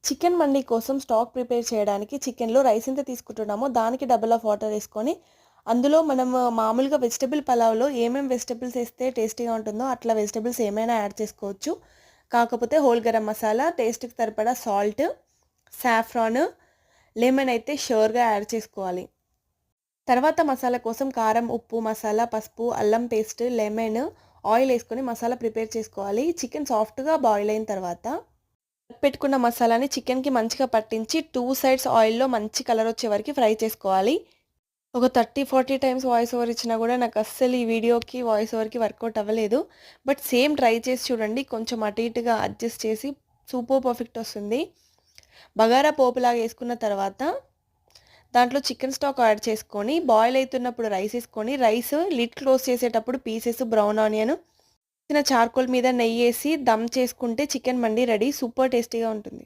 Chicken మండి కోసం stock prepare చేయడానికి చికెన్‌లో రైస్ ఎంత తీసుకుంటున్నామో దానికి డబుల్ ఆఫ్ వాటర్ ఏసుకొని, అందులో మనం మామూలుగా వెజిటబుల్ పలావ్‌లో వెజిటబుల్స్ ఏస్తే టేస్టీగా ఉంటుందో అట్లా వెజిటబుల్స్ ఏమైనా యాడ్ చేసుకోవచ్చు. కాకపోతే హోల్ గరం మసాలా, టేస్ట్‌కి సరిపడా సాల్ట్, సాఫ్రాన్, లెమన్ అయితే ష్యూర్‌గా యాడ్ చేసుకోవాలి. తర్వాత మసాలా కోసం కారం, ఉప్పు, మసాలా, పసుపు, అల్లం పేస్ట్, లెమన్, ఆయిల్ ఏసుకొని మసాలా ప్రిపేర్ చేసుకోవాలి. చికెన్ సాఫ్ట్‌గా బాయిల్ అయిన తర్వాత పెట్టుకున్న మసాలాని చికెన్‌కి మంచిగా పట్టించి 2 సైడ్స్ ఆయిల్‌లో మంచి కలర్ వచ్చే వరకు ఫ్రై చేసుకోవాలి. ఒక 30, 40 టైమ్స్ వాయిస్ ఓవర్ ఇచ్చినా గూడా నాకస్సలు ఈ వీడియోకి వాయిస్ ఓవర్‌కి వర్కౌట్ అవ్వలేదు. బట్ సేమ్ ట్రై చేసి చూడండి. కొంచెం అటు ఇటుగా అడ్జస్ట్ చేసి సూపర్ పర్ఫెక్ట్ వస్తుంది. బగారా పోపులాగా ఏసుకున్న తర్వాత దాంట్లో చికెన్ స్టాక్ యాడ్ చేసుకొని బాయిల్ అయితున్నప్పుడు రైస్ ఏసుకొని లిడ్ క్లోజ్ చేసేటప్పుడు పీసెస్ బ్రౌన్ ఆనియన్ చార్కోల్ మీద నెయ్యేసి దమ్ చేసుకుంటే చికెన్ మండి రెడీ. సూపర్ టేస్టీగా ఉంటుంది.